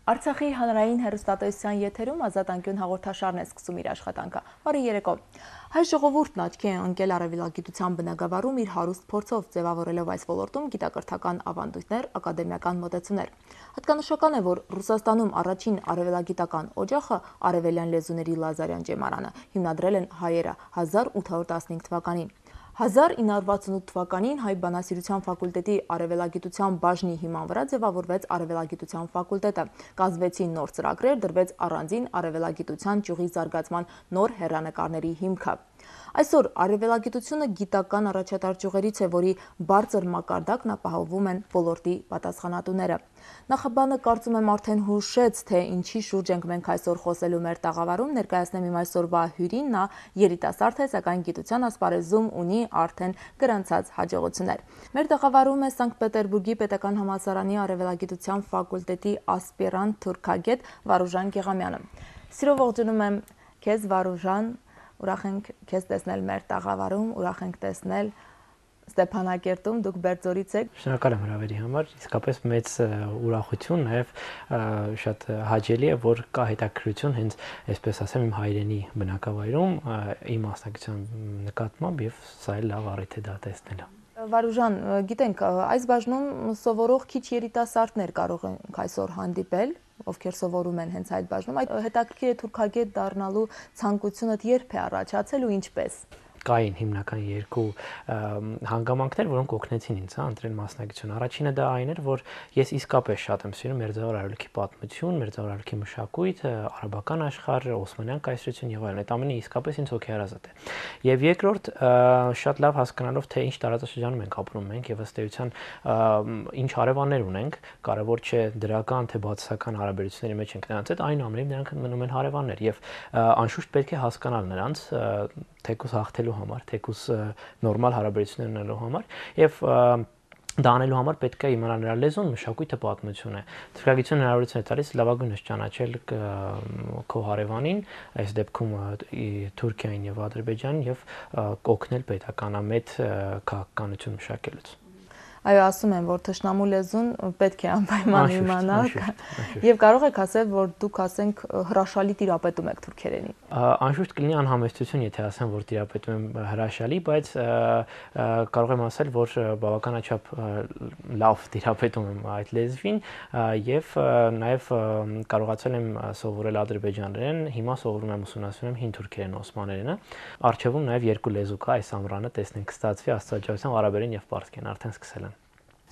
Արցախի հանրային հեռուստատեսության եթերում ազատ անկյուն հաղորդաշարն է սկսում իր աշխատանքը։ Բարի երեկո։ Հայ ժողովուրդն աչքի է ընկել արևելագիտության բնագավառում իր հարուստ փորձով ձևավորելով այս ոլորտում գիտակրթական ավանդույթներ, ակադեմիական մոտեցումներ։ Հատկանշական է, որ Ռուսաստանում առաջին արևելագիտական օջախը արևելյան լեզուների Լազարյան ճեմարանը հիմնադրել են հայերը 1815 թվականին։ 1968 թվականին հայ բանասիրության ֆակուլտետի արևելագիտության բաժնի հիման վրա ձևավորվեց արևելագիտության ֆակուլտետը, կազմվեցին նոր ծրագրեր, դրվեց առանձին արևելագիտության ճյուղի զարգացման նոր հեռանկարների հիմքը։ Այսօր արևելագիտությունը գիտական առաջատար ճյուղերից է, որի բարձր մակարդակն ապահովում են ոլորտի պատասխանատուները։ Նախաբանը կարծում եմ արդեն հուշեց, թե ինչի շուրջ ենք մենք այսօր խոսելու մեր տաղավարում, ներկայացնեմ իմ այսօրվա հյուրին, նա երիտասարդ է, սակայն գիտության ասպարեզում ունի արդեն գրանցած հաջողություններ։ Մեր տաղավարում է Սանկտ Պետերբուրգի պետական համալսարանի արևելագիտության ֆակուլտետի ասպիրանտ թուրքագետ Վարուժան Գեղամյանը։ Սիրով ողջունում եմ քեզ, Վարուժան, ուրախ ենք քեզ տեսնել մեր տաղավարում, ուրախ ենք տեսնել Ստեփանակերտում, դուք Բերձորից եք։ Շնորհակալ եմ հրավերի համար, իսկապես մեծ ուրախություն, նաև շատ հաճելի է, որ կա հետաքրքրություն հենց, այսպես ասեմ, իմ հայրենի բնակավայրում, իմ մասնակցության նկատմամբ, եւ սա էլ լավ առիթ է դա տեսնելը։ Վարուժան, գիտենք, այս բաժնում սովորող քիչ երիտասարդներ կարող ենք այսօր հանդիպել, ովքեր սովորում են հենց այդ բաժնում։ Այդ հետաքրքիր է թուրքագետ դառնալու ցանկությունդ երբ է առաջացել ու ինչպես։ Կային հիմնական երկու հանգամանքներ, որոնք օգնեցին ինձ ընտրել մասնակցություն։ Առաջինը դա այն էր, որ ես իսկապես շատ եմ սիրում Մերձավոր Արևելքի պատմություն, Մերձավոր Արևելքի մշակույթ, արաբական աշխարհ, Օսմանյան կայսրություն եւ այլն։ Այդ ամենը իսկապես ինձ հոգեհարազատ է։ Եվ երկրորդ, շատ լավ հասկանալով, թե ինչ տարածաշրջանում ենք ապրում մենք եւ ըստ էության ինչ հարևաններ ունենք, կարեւոր չէ դրական թե բացասական հարաբերությունների մեջ ենք նրանց հետ, այն ամենին նրանք մնում են հարևաններ եւ անշուշտ պետք է հասկանալ նրանց թեկուզ հաղթելու համար, թեկուզ նորմալ հարաբերություններ ունենալու համար եւ դա անելու համար պետք է իմանալ նրա լեզուն, մշակույթը, պատմությունը։ Թուրքագիտությունը հնարավորություն է տալիս լավագույնս ճանաչել քո հարևանին, այս դեպքում Թուրքիային եւ Ադրբեջանին եւ օգնել պետականամետ քաղաքականություն մշակելուց։ Այո, ասում են, որ թշնամու լեզուն պետք է անպայման իմանալ եւ կարող եք ասել, որ դուք ասենք հրաշալի տիրապետում եք թուրքերենին։ Անշուշտ կլինի անհամեստություն, եթե ասեմ, որ տիրապետում եմ հրաշալի, բայց կարող եմ ասել, որ բավականաչափ լավ տիրապետում եմ այդ լեզվին եւ նաեւ կարողացել եմ սովորել ադրբեջաներեն, հիմա սովորում եմ ուսումնասիրում հին թուրքերեն, օսմաներենը։ Առջևում նաեւ երկու լեզու կա, այս ամռանը տեսնենք կստացվի աստվածաչափության արաբերեն եւ պարսկերեն, արդեն սկսել եմ։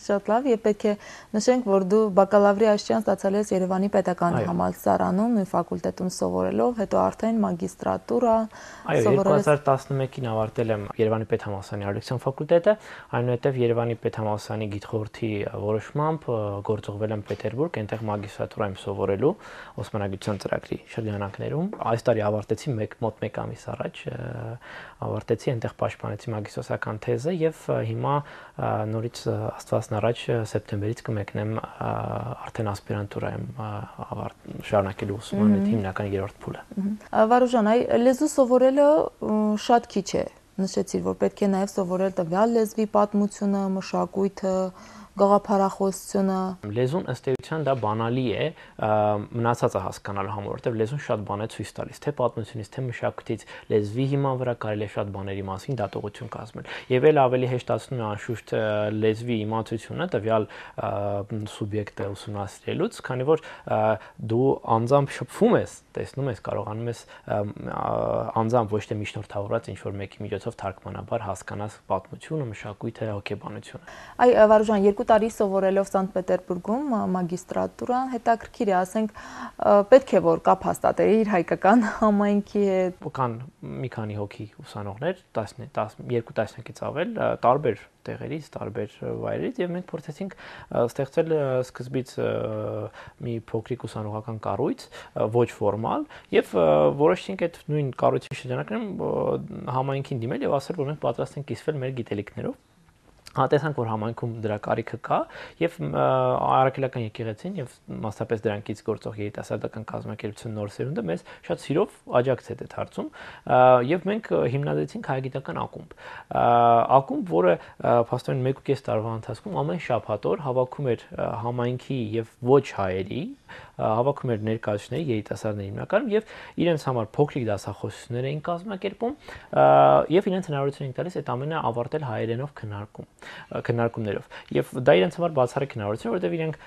Շատ լավ, եւ պետք է նշենք, որ դու բակալավրի աստիճան ստացել ես Երևանի պետական համալսարանում, նույն ֆակուլտետում սովորելով, հետո արդեն մագիստրատուրա սովորել ես։ 2011-ին ավարտել եմ Երևանի պետհամալսարանի արհեստական ֆակուլտետը, այնուհետև Երևանի պետհամալսարանի գիտխորհրդի որոշմամբ գործողվել եմ Պետերբուրգ, այնտեղ մագիստրատուրա եմ սովորելու օսմանագիտության ծրագրի շրջանակներում։ Այս տարի ավարտեցի մոտ 1 ամիս առաջ ավարտեցի, այնտեղ պաշտպանեցի մագիստրոսական թեզը եւ հիմա նորից աստվածն առաջ սեպտեմբերից կմեկնեմ արդեն ասպիրանտուրա եմ շարունակելու ուսումն հիմնական 3-րդ փուլը։ Վարուժան, այ լեզու սովորելը շատ քիչ է։ Նշեցիր, որ պետք է նաև սովորել տվյալ լեզվի պատմությունը, մշակույթը, գաղափարախոսությունը։ Լեզուն ըստ էության դա բանալի է մնացածը հասկանալու համար, որովհետև լեզուն շատ բան է ցույց տալիս, թե պատմությունից, թե մշակույթից, լեզվի հիման վրա կարելի է շատ բաների մասին դատողություն կազմել։ Եվ էլ ավելի հեշտացնում է անշուշտ լեզվի իմացությունը տվյալ սուբյեկտը ուսումնասիրելուց, քանի որ դու անձամբ շփվում ես, տեսնում ես, կարողանում ես անձամբ ոչ թե միջնորդավորած ինչ-որ մեկի միջոցով թարգմանաբար հասկանաս պատմությունը, մշակույթը, հոգեբանությունը։ Այ Վարուժան, 2 տարի սովորելով Սանկտ Պետերբուրգում մագիստրատուրան հետաքրքիր է, ասենք, պետք է որ կապ հաստատել իր հայկական համայնքի հետ։ Կան մի քանի հոգի ուսանողներ, 2 տասնյակից ավել, տարբեր տեղերից, տարբեր վայրերից եւ մենք փորձեցինք ստեղծել սկզբից մի փոքրիկ ուսանողական կառույց, ոչ ֆորմալ, եւ որոշեցինք այդ նույն կառույցի շրջանակներում համայնքին դիմել եւ ասել, որ մենք պատրաստ ենք կիսվել մեր գիտելիքներով։ Տեսանք, որ համայնքում դրա կարիքը կա եւ առաքելական եկեղեցին եւ մասնապես դրանքից գործող երիտասարդական կազմակերպություն նոր սերունդը մեզ շատ սիրով աջակցեց այդ հարցում եւ մենք հիմնադրեցինք հայագիտական ակումբ, որը փաստորեն 1.5 տարվա ընթացքում ամեն շաբաթօր հավաքում էր համայնքի եւ ոչ հայերի հավաքում էր ներկայացուցիչների, երիտասարդների հիմնականում եւ իրենց համար փոքրիկ դասախոսություններ էին կազմակերպում եւ իրենց հնարավորություն էին տալիս այդ ամենը ավարտել հայերենով քննարկումներով եւ դա իրենց համար բացառիկ հնարավորություն է, որովհետեւ իրենք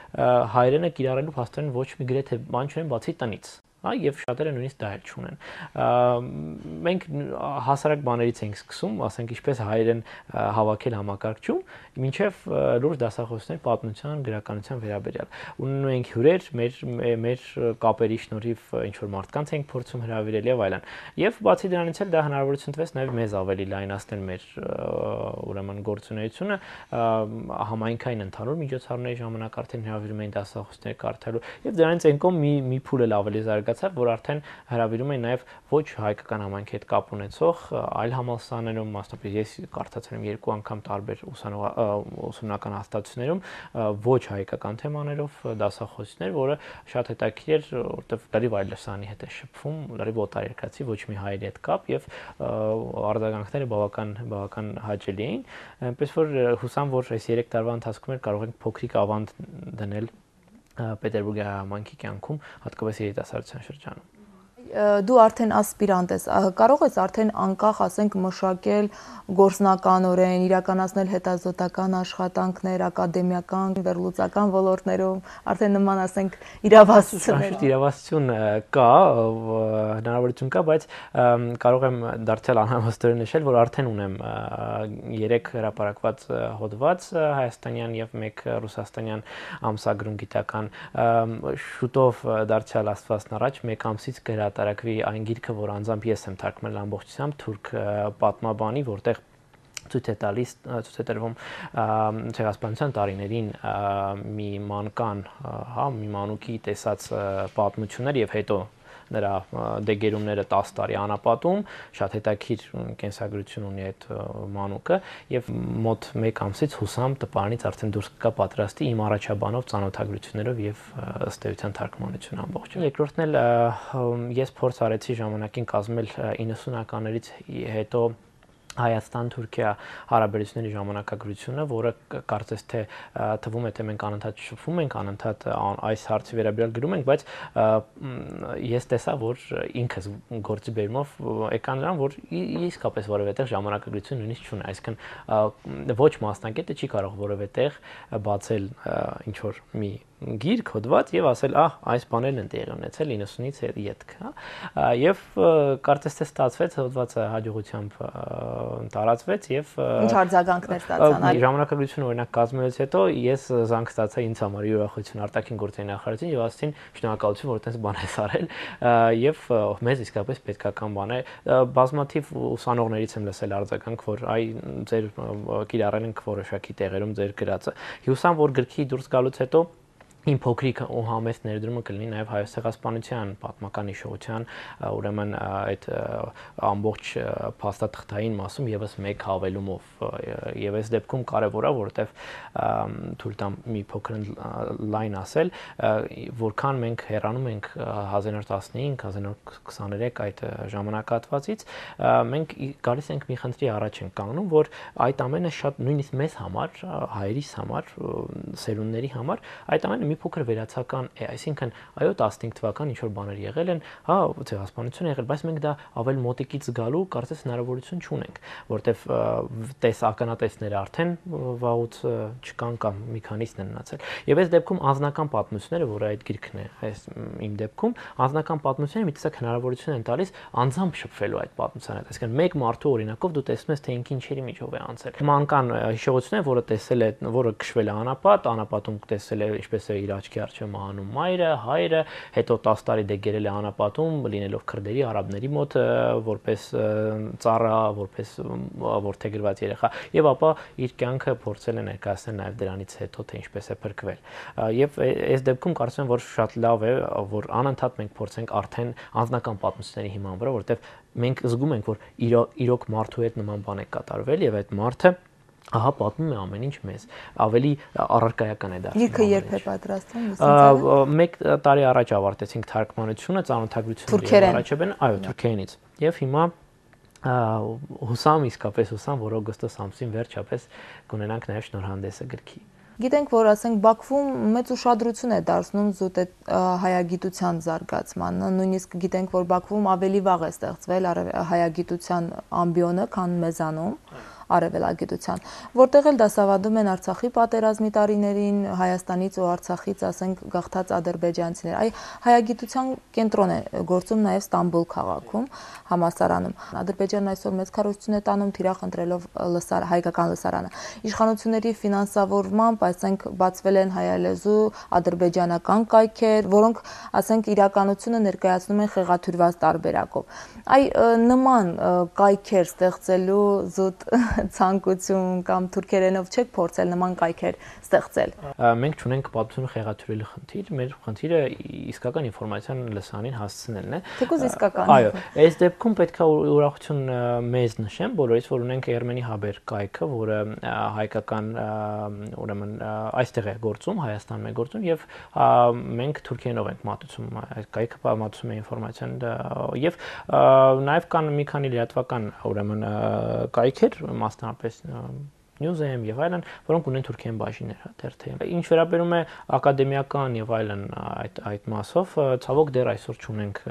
հայերենը կիրառելու փաստորեն ոչ մի գրեթե բան չունեն բացի տնից եւ շատերը նույնիսկ դա էլ չունեն։ Մենք հասարակ բաներից ենք սկսում, ասենք ինչպես հայերեն հավաքել համակարգչում, մինչեւ լուրջ դասախոսներ պատմության, գրականության վերաբերյալ։ Ունենում ենք հյուրեր, մեր կապերի շնորհիվ ինչ որ մարդկանց ենք փորձում հրավիրել եւ այլն։ Եվ բացի դրանից էլ դա հնարավորություն տվեց նաեւ մեզ ավելի լայնացնել մեր ուրեմն գործունեությունը համայնքային ընդհանուր միջոցառումների ժամանակ արդեն հրավիրում էին դասախոսներ կարդալու եւ դրանից են կողմ մի փուլ էլ ավելի զարգացավ, որ արդեն հրավիրում են նաեւ ոչ հայկական համայնքի հետ կապ ունեցող այլ համալսարաններում, մասնապես ես կարդացել եմ 2 անգամ տարբեր ուսումնական հաստատություններում ոչ հայկական թեմաներով դասախոսներ, որը շատ հետաքրքիր էր, որտեղ լրիվ այլ լսանի հետ է շփվում, լրիվ օտարերկրացի ոչ մի հայերի հետ կապ եւ արձագանքները բավական հաճելի էին, այնպես որ հուսամ, որ այս 3 տարվա ընթացքում կարող ենք փոքրիկ ավանդ դնել Պետերբուրգի համայնքի կյանքում, հատկապես երիտասարդության շրջանում։ Դու արդեն ասպիրանտ ես, կարող ես արդեն անկախ, ասենք, մշակել գործնականորեն, իրականացնել հետազոտական աշխատանքներ, ակադեմիական, վերլուծական ոլորտներում, արդեն նման, ասենք, իրավասություններ։ Իրավասություն կա, հնարավորություն կա, բայց կարող եմ դարձյալ անհամստորեն նշել, որ արդեն ունեմ 3 հրապարակված հոդված հայաստանյան եւ 1 ռուսաստանյան ամսագրում գիտական, շուտով դարձյալ աստվածն առաջ 1 ամսից կհրատարակվի այն գիրքը, որ անձամբ ես եմ թարգմանել ամբողջությամբ թուրք պատմաբանի, որտեղ ցույց է տրվում ցեղասպանության տարիներին մի մանկան, մի մանուկի տեսած պատմություններ եւ հետո նրա դեգերումները 10 տարի անապատում, շատ հետաքրքիր կենսագրություն ունի այդ մանուկը եւ մոտ 1 ամսից հուսամ տպարանից արդեն դուրս կգա պատրաստի իմ առաջաբանով ծանոթագրություններով եւ ըստ էության թարգմանություն ամբողջ։ Երկրորդն էլ ես փորձ արեցի ժամանակին կազմել 90-ականներից հետո Հայաստան-Թուրքիա հարաբերությունների ժամանակագրությունը, որը կարծես թե թվում է թե մենք անընդհատ շփվում ենք, անընդհատ այս հարցի վերաբերյալ գրում ենք, բայց ես տեսա, որ ինքս գործի բերումով եկան նրան, որ իսկապես որևէ տեղ ժամանակագրություն նույնիսկ չունի, այսինքն ոչ մասնակետը չի կարող որևէ տեղ բացել ինչ որ մի գիրք հոդված եւ ասել, այս բաներն են տեղի ունեցել 90-ից յետք, հա, եւ կարծես թե ստացվեց հոդվածը հաջողությամբ տարածվեց եւ ինչ արձագանքներ ստացան, այլ ժամանակագրությունը օրինակ կազմելուց հետո ես զանգ ստացա ինձ համար յուրախություն արտաքին գործերի նախարարությունից եւ ասացին շնորհակալություն, որ այդպես բան ես արել եւ մեզ իսկապես պետքական բան է, բազմաթիվ ուսանողներից եմ լսել արձագանք, որ ձեր կիրառել ենք որոշակի տեղերում ձեր գրածը, հուսամ, որ գրքի դուրս գալուց հետո իմ փոքրիկ ու համեստ ներդրումը կլինի նաև հայոց ցեղասպանության պատմական հիշողության, ուրեմն այդ ամբողջ փաստաթղթային մասում եւս մեկ հավելումով եւ այս դեպքում կարեւոր է, որովհետեւ թույլ տամ մի փոքր լայն ասել, որքան մենք հեռանում ենք 1915-1923 այդ ժամանակահատվածից, մենք գալիս ենք մի խնդրի առաջ ենք կանգնում, որ այդ ամենը շատ նույնիսկ մեզ համար, հայերիս համար, սերունդների համար, այդ ամենը փոքր վերացական է, այսինքն այո 15 թվական ինչ որ բաներ եղել են, հա ցեղասպանություն եղել, բայց մենք դա ավելի մոտիկից գալու կարծես հնարավորություն չունենք, որտեվ ականատեսները արդեն վաղուց չկան կամ մի քանիսն են մնացել։ Եվ այս դեպքում անձնական պատմությունները, որը այդ գիրքն է, այս իմ դեպքում անձնական պատմությունները մի տեսակ հնարավորություն են տալիս անձամբ շփվելու այդ պատմության հետ, այսինքն մեկ մարդու օրինակով դու տեսնում ես թե ինքն ինչերի միջով է անցել։ Մանկան հիշողությունները, որը տեսել է, որը քշվել է անապատում տեսել է ինչպես է իր աչքի առջև մահանում մայրը, հայրը, հետո 10 տարի դեգերել է անապատում, լինելով քրդերի, արաբների մոտ, որպես ծառա, որպես որդեգրված երեխա, եւ ապա իր կյանքը փորձել է ներկայացնել նաեւ դրանից հետո թե ինչպես է փրկվել։ Եվ այս դեպքում կարծում եմ, որ շատ լավ է, որ անընդհատ մենք փորձենք արդեն անձնական պատմությունների հիման վրա, որովհետեւ մենք զգում ենք, որ իրոք մարդու հետ նման բան է կատարվել եւ այդ մարդը ահա պատմում է ամեն ինչ մեզ, ավելի առարկայական է դարձնում։ Գիրքը երբ է պատրաստվում։ 1 տարի առաջ ավարտեցինք թարգմանությունը, ծանոթագրությունների առաջաբան, այո, թուրքերենից։ Եվ հիմա իսկապես հուսամ, որ օգոստոս ամսին վերջապես կունենանք նաև շնորհանդեսը գրքի։ Գիտենք, որ ասենք Բաքվում մեծ ուշադրություն է դարձնում զուտ հայագիտության զարգացմանը, նույնիսկ գիտենք, որ Բաքվում ավելի վաղ է ստեղծվել հայագիտության ամբիոնը, քան մեզանում արևելագիտության, որտեղ էլ դասավանդում են Արցախի պատերազմի տարիներին, Հայաստանից ու Արցախից, ասենք, գաղթած ադրբեջանցիներ։ Այ հայագիտության կենտրոն է գործում նաև Ստամբուլ քաղաքում, համալսարանում։ Ադրբեջանն այսօր մեծ քարոզություն է տանում թիրախ ընտրելով հայկական լսարանը։ Իշխանությունների ֆինանսավորմամբ, ասենք, բացվել են հայալեզու ադրբեջանական կայքեր, որոնք, ասենք, իրականությունը ներկայացնում են խեղաթյուրված տարբերակով։ Այ նման կայքեր ստեղծելու զուտ ցանկություն կամ թուրքերենով չեք փորձել նման կայքեր ստեղծել։ Մենք չունենք պատմությունը խեղաթյուրելու խնդիր, մեր խնդիրը իսկական ինֆորմացիան լսանին հասցնելն է։ Թեկուզ իսկական։ Այո, այս դեպքում պետք է ուրախություն մեզ նշեմ, բոլորից, որ ունենք Երմենի Հաբեր կայքը, որը հայկական, ուրեմն այստեղ է գործում, Հայաստանում է գործում եւ մենք թուրքերենով ենք մատուցում, այս կայքը մատուցում է ինֆորմացիան եւ նաեւ կան մի քանի լրատվական, ուրեմն կայքեր, մասնավորապես Newsem եւ այլն, որոնք ունեն թուրքերեն բաժիններ, դերթեր։ Ինչ վերաբերում է ակադեմիական եւ այլն այդ մասով, ցավոք դեռ այսօր չունենք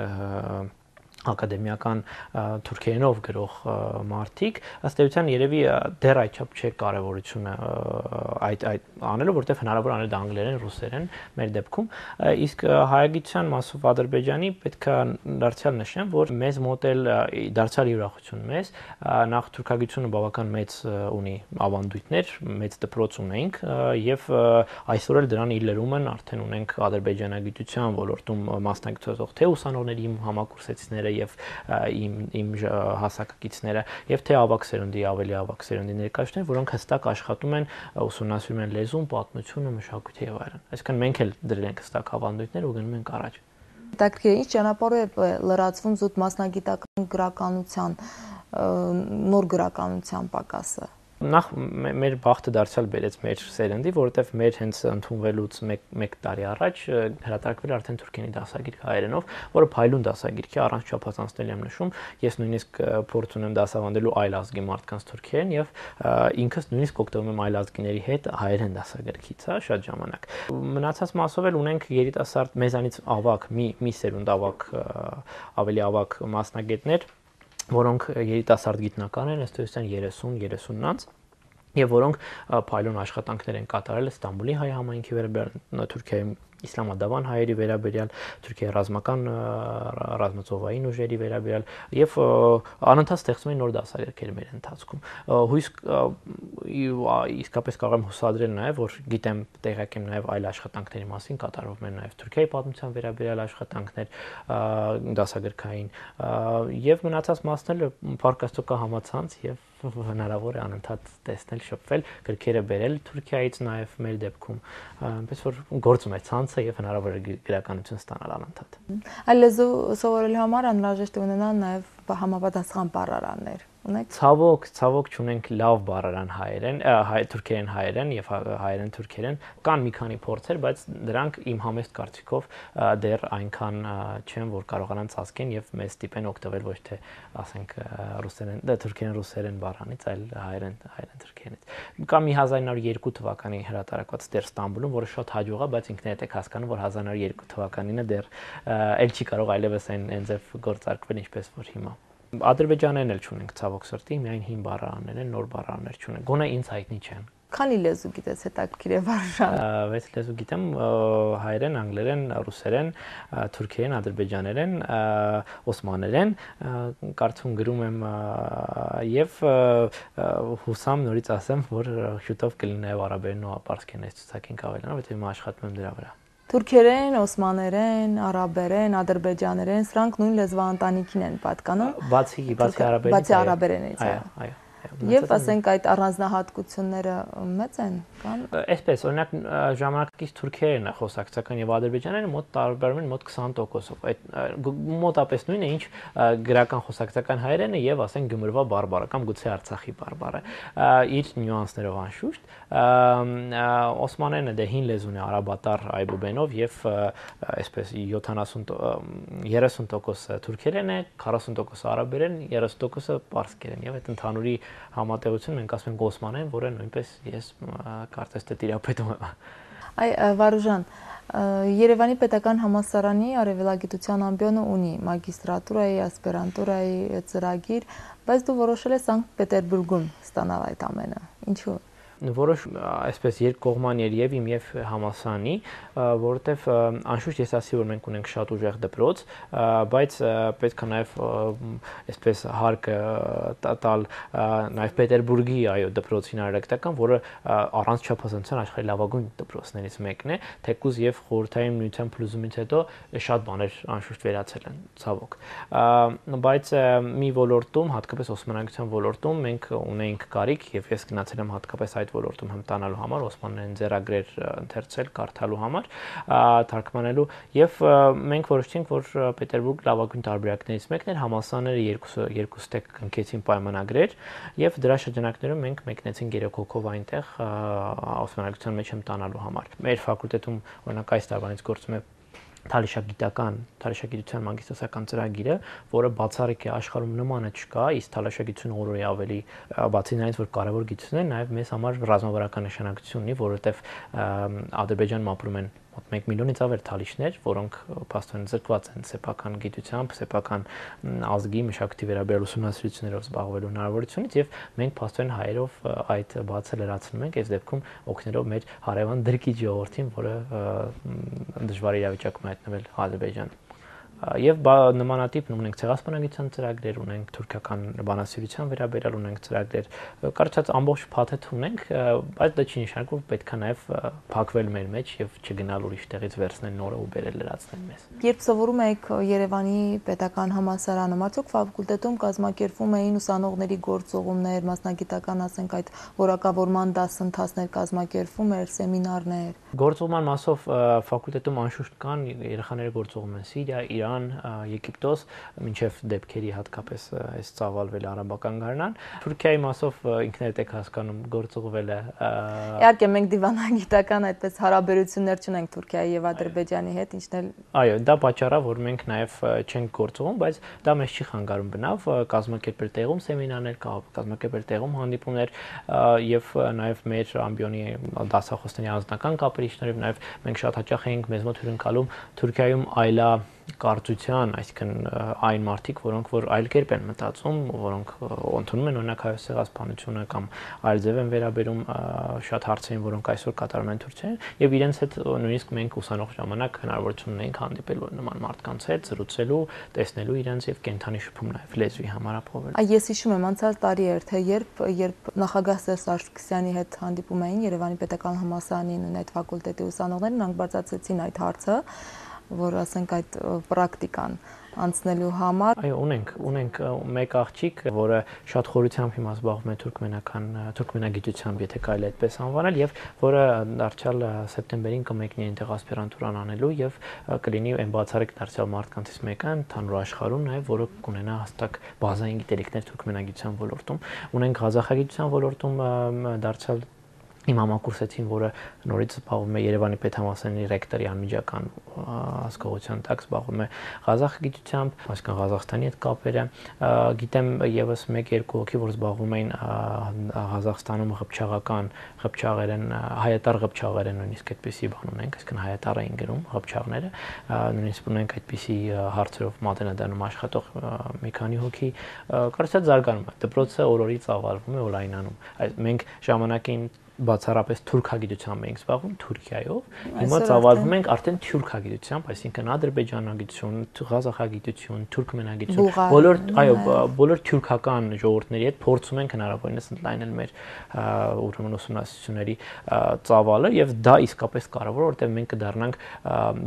ակադեմիական թուրքերենով գրող մարդիկ, ըստ էության երևի դեռ այդչափ չէ կարևորությունը այդ անելը, որտեղ հնարավոր անել դա անգլերեն, ռուսերեն մեր դեպքում, իսկ հայագիտության մասով Ադրբեջանի պետք է դարձյալ նշեմ, որ մեզ մոտ էլ դարձյալ ուրախություն մեզ, նախ թուրքագիտությունը բավական մեծ ունի ավանդույթներ, մեծ դպրոց ունենք եւ այսօր էլ դրան իր լրումն արդեն ունենք ադրբեջանագիտության ոլորտում մասնակցող թե ուսանողների համակուրսեցիները եւ իմ հասակակիցները եւ թե ավակ սերունդի ավելի ավակ սերունդի ներկայացուցիչներ, որոնք հստակ աշխատում են ուսումնասիրում են լեզուն, պատմությունը, մշակույթը եւ այլն։ Այսինքն մենք էլ դրել ենք հստակ ավանդույթներ ու գնում ենք առաջ։ Հետաքրքիր, ինչ ճանապարհով է լրացվում զուտ մասնագիտական գրականության նոր գրականության պակասը։ Նախ մեր բախտը դարձյալ բերեց մեր սերնդի, որովհետև մեր հենց ընդունվելուց 1 տարի առաջ հրատարակվել արդեն թուրքերենի դասագիրք հայերենով, որը փայլուն դասագիրք է, առանց չափազանցնելի եմ նշում, ես նույնիսկ փորձ ունեմ դասավանդելու այլ ազգի մարդկանց թուրքերեն եւ ինքս նույնիսկ օգտվում եմ այլ ազգիների հետ հայերեն դասագրքից, հա, շատ ժամանակ։ Մնացած մասով էլ ունենք երիտասարդ մեզանից ավակ մի սերունդ ավակ ավելի ավակ մասնագետներ, որոնք երիտասարդ գիտնական են, ըստ էության 30-30-անց եւ որոնք փայլուն աշխատանքներ են կատարել Ստամբուլի հայ համայնքի վերաբերյալ, Թուրքիայի իսլամադավան հայերի վերաբերյալ, Թուրքիայի ռազմածովային ուժերի վերաբերյալ եւ անընդհատ ստեղծում են նոր դասագրքեր մեր ընթացքում։ Հույս իսկապես կարող եմ հուսադրել նաեւ, որ գիտեմ, տեղյակ եմ նաեւ այլ աշխատանքների մասին, կատարվում են նաեւ Թուրքիայի պատմության վերաբերյալ աշխատանքներ դասագրքային եւ մնացած մասն էլ փառք կա համացանց եւ հնարավոր է անընդհատ տեսնել, շփվել, գրքերը բերել Թուրքիայից նաև մեր դեպքում, այնպես որ գործում է ցանցը եւ հնարավոր է գրականություն ստանալ անընդհատ։ Այլ լեզու սովորելու համար անհրաժեշտ է ունենալ նաև համապատասխան բառարաններ։ Ունեք։ Ցավոք չունենք լավ բառարան հայերեն, թուրքերեն հայերեն եւ հայերեն թուրքերեն, կան մի քանի փորձեր, բայց դրանք իմ համեստ կարծիքով դեռ այնքան չեն, որ կարողանան ծածկեն եւ մեզ ստիպեն օգտվել ոչ թե, ասենք, ռուսերեն, թուրքերեն ռուսերեն բառանից, այլ հայերեն թուրքերենից։ Կա մի 1902 թվականի հրատարակված դեռ Ստամբուլում, որը շատ հաջող է, բայց ինքներդ եք հասկանում, որ 1902 թվականինը դեռ էլ չի կարող այլևս այն ձև գործարկվել, ինչպես որ հիմա։ Ադրբեջաներեն էլ չունենք ցավոք սրտի, միայն հին բառարաններ են, նոր բառարաններ չունենք։ Գոնե ինձ հայտնի չեն։ Քանի լեզու գիտես, հետաքրքիր է բառարան։ 6 լեզու գիտեմ՝ հայերեն, անգլերեն, ռուսերեն, թուրքերեն, ադրբեջաներեն, օսմաներեն, կարծում գրում եմ եւ հուսամ նորից ասեմ, որ շուտով կլինի նաեւ արաբերեն ու պարսկերեն այս ցուցակին կավելանա, որովհետեւ հիմա աշխատում եմ դրա վրա։ Թուրքերեն, օսմաներեն, արաբերեն, ադրբեջաներեն, սրանք նույն լեզվաընտանիքին են պատկանում։ Բացի արաբերենից։ Բացի արաբերենից, այո։ Եվ ասենք այդ առանձնահատկությունները մեծ են կան։ Այսպես, օրինակ ժամանակակից թուրքերեն է խոսակցական եւ ադրբեջաներենը մոտ տարբերում են մոտ 20%-ով։ Այդ մոտապես նույնն է, ինչ գրական խոսակցական հայերենը եւ ասենք գյումրվա բարբառը կամ գուցե Արցախի բարբառը։ Իր նյուանսներով անշուշտ։ Օսմաներենը դե հին լեզուն է արաբատար այբուբենով եւ այսպես 30% թուրքերեն է, 40% արաբերեն, 30% պարսկերեն եւ այդ ընդհանուրի համատեղություն մենք ասում ենք օսմաներեն, որը նույնպես ես կարծես թե տիրապետում եմ։ Այ Վարուժան, Երևանի պետական համալսարանի արևելագիտության ամբիոնը ունի մագիստրատուրայի, ասպիրանտուրայի ծրագիր, բայց դու որոշել ես Սանկտ Պետերբուրգում ստանալ այդ ամենը։ Ինչու՞։ Որոշ այսպես երկկողման եւ իմ եւ համալսարանի, որովհետեւ անշուշտ ես ասի որ մենք ունենք շատ ուժեղ դպրոց, բայց պետք է նաեւ այսպես հարկ տալ նաեւ Պետերբուրգի այո դպրոցին արարակտական, որը առանց չափազանցության աշխարհի լավագույն դպրոցներից մեկն է, թեկուզ եւ խորհրդային միության փլուզումից հետո շատ բաներ անշուշտ վերացել են, ցավոք։ Բայց մի ոլորտում, հատկապես օսմանագիտության ոլորտում մենք ունեինք կարիք եւ ես գնացել եմ հատկապես այդ ոլորտում հմտանալու համար, օսմաներեն ձեռագրեր ընթերցել, կարդալու համար, թարգմանելու եւ մենք որոշեցինք, որ Պետերբուրգ լավագույն տարբերակներից մեկն էր, համալսարանները երկուս տեղ կնքեցին պայմանագրեր եւ դրա շրջանակներում մենք մեկնեցինք 3 հոգով այնտեղ օսմանագիտության մեջ հմտանալու համար։ Մեր ֆակուլտետում օրինակ այս տարվանից գործում է թալաշագիտության մագիստրոսական ծրագիրը, որը բացառիկ է աշխարհում նմանը չկա, իսկ թալաշագիտությունը օրորի ավելի բացի նրանից, որ կարևոր գիտություն է, նաև մեզ համար ռազմավարական նշանակություն ունի, որովհետև Ադրբեջանում ապրում են մոտ 1 միլիոնից ավել թալիշներ, որոնք փաստորեն զրկված են սեփական գիտությամբ, սեփական ազգի մշակույթի վերաբերյալ ուսումնասիրություններով զբաղվելու հնարավորությունից եւ մենք փաստորեն հայերով այդ բացը լրացնում ենք, այս դեպքում օգնելով մեր հարևան դրկիչ ժողովրդին, որը դժվար իրավիճակում է հայտնվել Ադրբեջանում։ Եվ նմանատիպ ունենք ցեղասպանագիտության ծրագրեր, ունենք թուրքական բանասիրության վերաբերյալ ունենք ծրագրեր, կարծած ամբողջ փաթեթ ունենք, բայց դա չի նշանակում, որ պետք է նաև փակվել մեր մեջ եւ չգնալ ուրիշ տեղից վերցնել նորը ու բերել լրացնել մեզ։ Երբ սովորում եք Երևանի պետական համալսարանում, արդյոք ֆակուլտետում կազմակերպվում էին ուսանողների գործողումներ, մասնագիտական, ասենք այդ որակավորման դասընթացներ կազմակերպվում էր, սեմինարներ։ Գործողման մասով ֆակուլտետում անշուշտ կան երեխաները գործողում են Սիրիա, Իրան, Եգիպտոս, մինչև դեպքերի հատկապես այս ծավալվել արաբական գարնան։ Թուրքիայի մասով ինքներդ եք հասկանում գործողվել է։ Իհարկե մենք դիվանագիտական այդպես հարաբերություններ չունենք Թուրքիայի եւ Ադրբեջանի հետ, ինչն էլ Այո, դա պատճառը, որ մենք նաև չենք գործողում, բայց դա մեզ չի խանգարում բնավ կազմակերպել տեղում սեմինարներ, կազմակերպել տեղում հանդիպումներ եւ նաև մեր ամբիոնի դասախոսների անձնական կապերի շնորհիվ նաև մենք շատ հաճախ էինք մեզ մոտ հյուրընկալում Թուրքիայում այլա կարծության, այսինքն այն մարդիկ, որոնք որ այլ կերպ են մտածում, որոնք ընդունում են օրինակ հայոց ցեղասպանությունը կամ այլ ձև են վերաբերում շատ հարցերին, որոնք այսօր կատարում են Թուրքիայում, եւ իրենց հետ նույնիսկ մենք ուսանող ժամանակ հնարավորություն ունենք հանդիպել նման մարդկանց հետ, զրուցելու, տեսնելու իրենց եւ կենթանի շփում նաեւ լեզվի համար ապահովել։ Ես հիշում եմ անցած տարի էր, թե երբ նախագահ Սերժ Սարգսյանի հետ հանդիպում էին Երևանի պետական համալսարանի նույն այդ ֆակուլտետի ուսանողները, նրանք բարձրացրեցին այդ հարցը, որ ասենք այդ պրակտիկան անցնելու համար։ Այո, ունենք մեկ աղջիկ, որը շատ խորությամբ հիմա զբաղվում է թուրքմենագիտությամբ, եթե կարելի այդպես անվանել, եւ որը դարձյալ սեպտեմբերին կմեկնի այնտեղ ասպիրանտուրան անելու եւ կլինի այն բացառիկ դարձյալ մարդկանցից մեկը ընդհանուր աշխարհում նաեւ, որը կունենա հստակ բազային գիտելիքներ թուրքմենագիտության ոլորտում։ Ունենք ղազախագիտության ոլորտում դարձյալ իմ համակուրսեցին, որը նորից զբաղվում է Երևանի պետհամալսարանի ռեկտորի անմիջական հասկողության տակ զբաղվում է ղազախագիտությամբ, այսինքն Ղազախստանի հետ կապերը, գիտեմ եւս 1-2 հոգի, որ զբաղվում էին Ղազախստանում ղփչաղերեն, հայատար ղփչաղերեն, նույնիսկ այդպիսի բան ունենք, այսինքն հայատար էին գրում ղփչաղները, նույնիսկ ունենք այդպիսի հարցերով մատենադարանում աշխատող մի քանի հոգի, կարծես զարգանում է, դպրոցը օրորի ծավալվում է, օնլայնանում։ Մենք ժամանակին բացառապես թուրքագիտությամբ ենք զբաղվում Թուրքիայով, հիմա ծավալվում ենք արդեն թյուրքագիտությամբ, այսինքն ադրբեջանագիտություն, ղազախագիտություն, թուրքմենագիտություն, բոլոր թյուրքական ժողովուրդների հետ փորձում ենք հնարավորինս ընդլայնել մեր ուրեմն ուսումնասիրությունների ծավալը եւ դա իսկապես կարեւոր է, որովհետեւ մենք կդառնանք,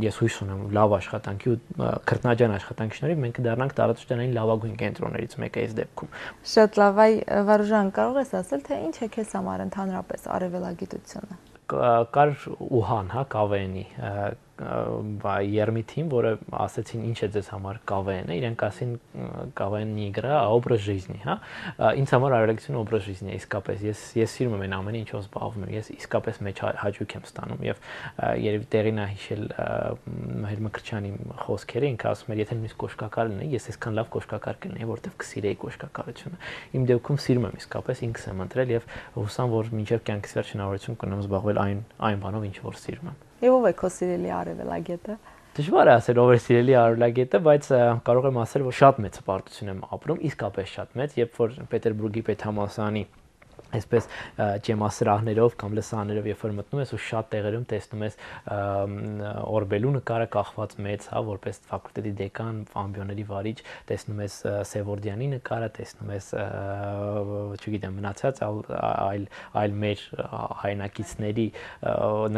ես հույս ունեմ, լավ աշխատանքի ու քրտնաջան աշխատանքի շնորհիվ մենք կդառնանք տարածաշրջանային լավագույն կենտրոններից մեկը այս դեպքում։ Շատ լավ, Վարուժան, կարող ես ասել, թե ինչ է քեզ համար ընդհանրապես արևելագիտությունը։ Կար Ուհան, հա, KVN-ի Երմիթին, որը ասեցին ինչ է ձեզ համար KVN-ը, իրենք ասին KVN-ի игра, образ жизни, հա։ Ինձ համար արևելագիտությունը образ жизни է իսկապես։ Ես սիրում եմ այն ամենը, ինչով զբաղվում եմ։ Ես իսկապես մեջ հաճույք եմ ստանում եւ երևի տեղին է հիշել Մհեր Մկրտչյանի խոսքերը, ինքը ասում էր, եթե նույնիսկ կոշկակար լինեի, ես այսքան լավ կոշկակար կլինեի, որովհետեւ կսիրեի կոշկակարությունը։ Իմ դեպքում սիրում եմ իսկապես, ինքս եմ ընտրել եւ հուսամ, որ մինչեւ կյանքիս վերջ հնարավորություն կունեմ զբաղվել այն բանով, ինչ որ սիրում եմ։ Եվ ով է քո սիրելի արևելագետը։ Դժվար է ասել ով է սիրելի արևելագետը, բայց կարող եմ ասել, որ շատ մեծ հպարտություն եմ ապրում, իսկապես շատ մեծ, երբ որ Պետերբուրգի պետհամալսարանի այսպես ջեմասրահներով կամ լսաներով երբ որ մտնում ես ու շատ տեղերում տեսնում ես Օրբելու նկարը կախված մեծ, հա, որպես ֆակուլտետի դեկան, ամբիոնների վարիչ, տեսնում ես Սևորդյանի նկարը, տեսնում ես, չգիտեմ, մնացած այլ մեր հայրենակիցների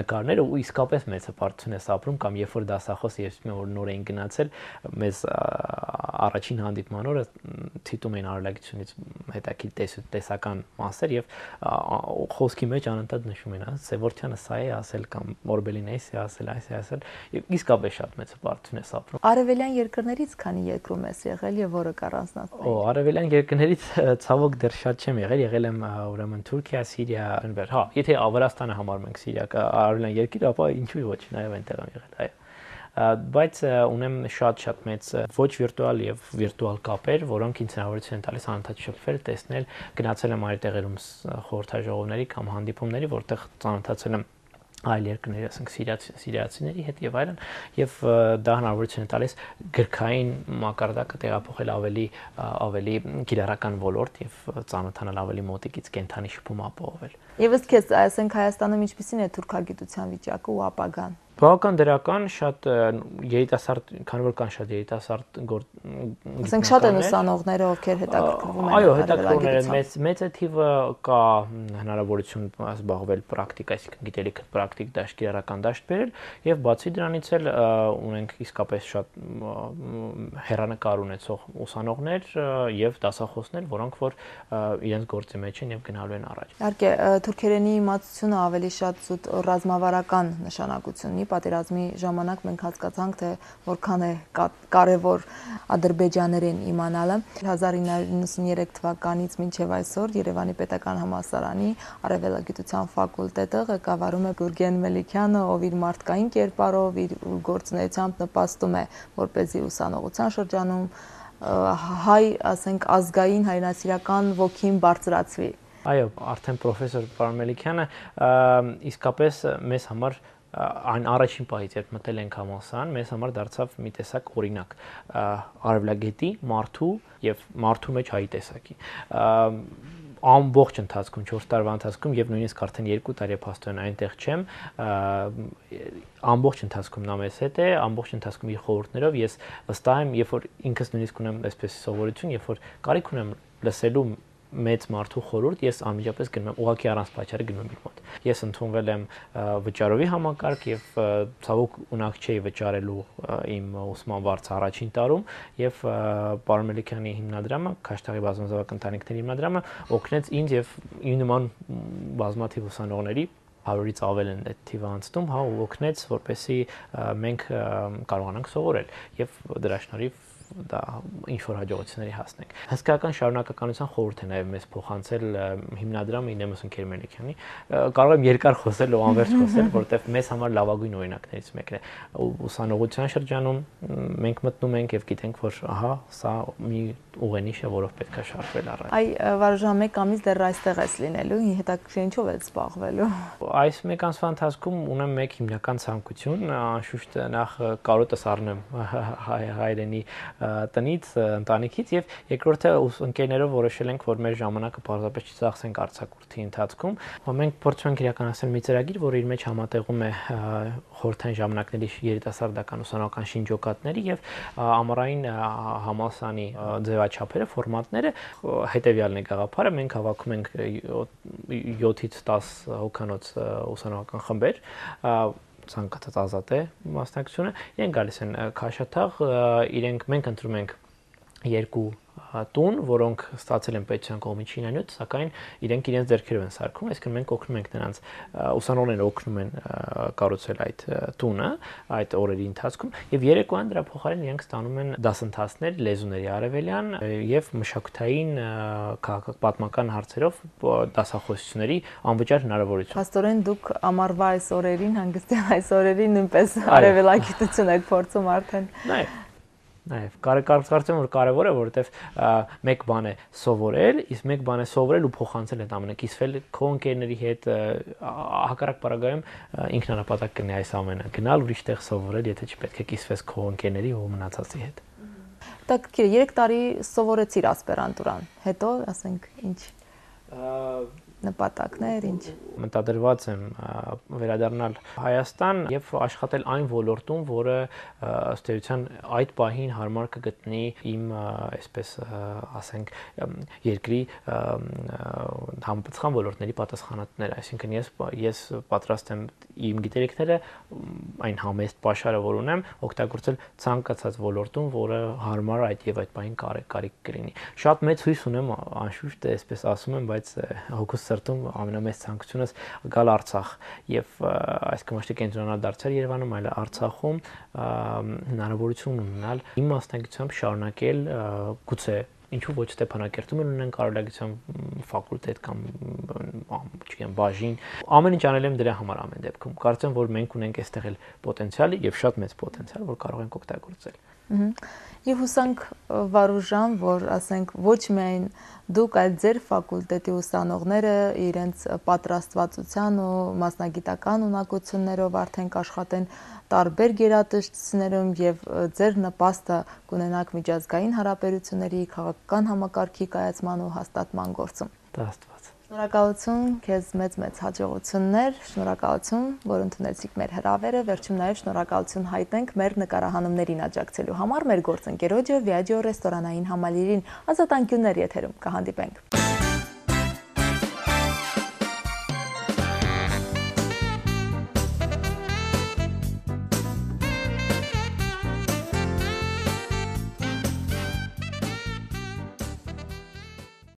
նկարները ու իսկապես մեծ հպարտություն ես ապրում կամ երբ որ դասախոսը ես որ նոր էին գնացել, մեզ առաջին հանդիպման օրը ցիտում էին արևելագիտությունից հետաքրքիր տեսական մասեր եւ խոսքի մեջ անընդհատ նշում են, Սևորդյանը սա է ասել կամ Օրբելին էս է ասել, այս է ասել, եւ իսկապես շատ մեծ հպարտություն է ապրում։ Արևելյան երկրներից քանի երկրում ես եղել եւ որը կառանձնացնի։ Արևելյան երկրներից ցավոք դեռ շատ չեմ եղել եմ ուրեմն Թուրքիա, Սիրիա, այնվեր։ Հա, եթե Ավրաստանը համարում ենք Սիրիա, արևելյան երկիր, ապա ինչու՞ ոչ, նաեւ այնտեղ եմ եղել, այո։ Բայց ունեմ շատ մեծ ոչ վիրտուալ եւ վիրտուալ կապեր, որոնք ինձ հնարավորություն են տալիս անընդհատ շփվել, տեսնել, գնացել եմ այլ տեղերում խորհրդաժողովների կամ հանդիպումների, որտեղ ծանոթացել եմ այլ երկրների, ասենք սիրիացիների հետ եւ այլն, եւ դա հնարավորություն է տալիս գրքային մակարդակը տեղափոխել ավելի գիտարական ոլորտ եւ ծանոթանալ ավելի մոտիկից կենթանի շփում ապահովել։ Եվ ըստ քեզ, ասենք Հայաստանում ինչպիսին է թուրքագիտության վիճակը ու ապագան։ Բավական դրական, շատ երիտասարդ, քանի որ կան շատ երիտասարդ ասենք շատ են ուսանողները, ովքեր հետաքրքրվում են։ Այո, հետաքրքրումները մեծ թիվը կա հնարավորություն զբաղվել պրակտիկ, այսինքն գիտելիքը պրակտիկ դաշտ, կիրառական դաշտ բերել եւ բացի դրանից էլ ունենք իսկապես շատ հեռանկար ունեցող ուսանողներ եւ դասախոսներ, որոնք որ իրենց գործի մեջ են եւ գնալու են առաջ։ Իհարկե, թուրքերենի իմացությունը ավելի շատ զուտ ռազմավարական նշանակություն ունի։ Պատերազմի ժամանակ մենք հասկացանք, թե որքան է կարևոր ադրբեջաներեն իմանալը։ 1993 թվականից մինչև այսօր Երևանի պետական համալսարանի արևելագիտության ֆակուլտետը ղեկավարում է Գուրգեն Մելիքյանը, ով իր մարդկային կերպարով, իր գործունեությամբ նպաստում է, որպեսզի ուսանողության շրջանում հայ, ասենք, ազգային հայրենասիրական ոգին բարձրացվի։ Այո, արդեն պրոֆեսոր պարոն Մելիքյանը իսկապես մեզ համար այն առաջին պահից, երբ մտել ենք համալսարան, մեզ համար դարձավ մի տեսակ օրինակ արևելագետի, մարդու եւ մարդու մեջ հայի տեսակի։ Ամբողջ ընթացքում 4 տարվա ընթացքում եւ նույնիսկ արդեն 2 տարի փաստորեն այնտեղ չեմ, ամբողջ ընթացքում նա մեզ հետ է, ամբողջ ընթացքում իր խորհուրդներով ես վստահ եմ, երբ որ ինքս նույնիսկ ունեմ այսպես սովորություն, երբ որ կարիք ունեմ լսելու մեծ մարդու խորհուրդ, ես անմիջապես գնում եմ ուղղակի առանց պատճառի գնում եմ իր մոտ։ Ես ընդունվել եմ վճարովի համակարգ եւ ցավոք ունակ չէի վճարելու իմ ուսման վարձը առաջին տարում եւ պարոն Մելիքյանի հիմնադրամը, Քաշթաղի բազմազավակ ընտանիքների հիմնադրամը օգնեց ինձ եւ իմ նման բազմաթիվ ուսանողների 100-ից ավել են այդ թիվը անցնում, հա, ու օգնեց, որպեսզի մենք կարողանանք սովորել եւ դրա շնորհիվ դա ինչ որ հաջողությունների հասնենք։ Հսկայական շարունակականության խորհուրդ է նաև մեզ փոխանցել հիմնադրամը Ինեմոս Ընկեր Մելիքյանի։ Կարող եմ երկար խոսել ու անվերջ խոսել, որովհետև մեզ համար լավագույն օրինակներից մեկն է։ Ուսանողության շրջանում մենք մտնում ենք եւ գիտենք, որ ահա սա մի ուղենիշ է, որով պետք է շարժվել առաջ։ Այ Վարուժան, 1 ամիս դեռ այստեղ ես լինելու, հետաքրքիր ինչով ես զբաղվելու։ Այս 1 ամսվա ընթացքում ունեմ 1 հիմնական ցանկություն, անշուշտ նախ կարոտս առնեմ հայրենի տնից, ընտանիքից եւ երկրորդը ընկերներով որոշել ենք, որ մեր ժամանակը պարզապես չծախսենք արձակուրդի ընթացքում։ Մենք փորձում ենք իրականացնել մի ծրագիր, որը իր մեջ համատեղում է խորհրդային ժամանակների երիտասարդական ուսանողական շինջոկատների եւ ամառային համալսանի ձևաչափերը, ֆորմատները հետեւյալն է գաղափարը։ Մենք հավաքում ենք 7-ից 10 հոգանոց ուսանողական խմբեր, ցանկացած ազատ է մասնակցությունը, իրենք գալիս են Քաշաթաղ, մենք ընտրում ենք երկու տուն, որոնք ստացել են պետության կողմից շինանյութ, սակայն իրենք իրենց ձեռքերով են սարքում, այսինքն մենք օգնում ենք նրանց, ուսանողները օգնում են կառուցել այդ տունը, այդ օրերի ընթացքում, եւ երեկոյան դրա փոխարեն իրենք ստանում են դասընթացներ լեզուների արևելյան եւ մշակութային քաղաքապատմական հարցերով դասախոսությունների անվճար հնարավորություն։ Փաստորեն դուք ամառվա այս օրերին, հանգստյան այս օրերին նույնպես արևելագիտություն եք փորձում արդեն։ Նաև կարծեմ որ կարևոր է, որովհետև մեկ բան է սովորել, իսկ մեկ բան է սովորել ու փոխանցել այդ ամենը, կիսվել քո ընկերների հետ, հակառակ բaragայում ինքնանպատակ կնի այս ամենը, գնալ ուրիշ տեղ սովորել, եթե չպետք է կիսվես քո ընկերների ու մնացածի հետ։ Տակիր 3 տարի սովորեցիր ասպերանտուրան, հետո ասենք ինչ նպատակներ, ինչ մտադրված եմ վերադառնալ Հայաստան եւ աշխատել այն ոլորտում, որը ըստ էության այդ պահին հարմար կգտնի իմ, այսպես ասենք, երկրի համապատասխան ոլորտների պատասխանատուները, այսինքն ես պատրաստ եմ իմ գիտելիքները այն համեստ պաշարը, որ ունեմ, օգտագործել ցանկացած ոլորտում, որը հարմար այդ եւ այդ պահին կարիք կլինի։ Շատ մեծ հույս ունեմ, անշուշտ, այսպես ասում եմ, բայց հոգուս սրտում ամենամեծ ցանկությունս գալ Արցախ եւ այսինքն ոչ թե կենտրոնալ դարձել Երևանում, այլ Արցախում հնարավորություն ունենալ իմ մասնագիտությամբ շարունակել գուցե ինչու ոչ Ստեփանակերտում ունեն կարողագիտության ֆակուլտետ կամ չգիտեմ բաժին, ամեն ինչ անել եմ դրա համար ամեն դեպքում։ Կարծեմ, որ մենք ունենք այստեղ էլ պոտենցիալ եւ շատ մեծ պոտենցիալ, որ կարող ենք օգտագործել։ Եվ հուսանք Վարուժան, որ ասենք ոչ միայն դուք, այլ ձեր ֆակուլտետի ուսանողները իրենց պատրաստվածության ու մասնագիտական ունակություններով արդեն կաշխատեն տարբեր գերատեսչություններում եւ ձեր նպաստը կունենաք միջազգային հարաբերությունների, քաղաքական համակարգի կայացման ու հաստատման գործում։ Շնորհակալություն, քեզ մեծ հաջողություններ, շնորհակալություն, որ ընդունեցիք մեր հրավերը, վերջում նաև շնորհակալություն հայտնենք մեր նկարահանումներին աջակցելու համար մեր գործընկերոջը Viaggio ռեստորանային համալիրին, ազատ անկյուններ եթերում կհանդիպենք։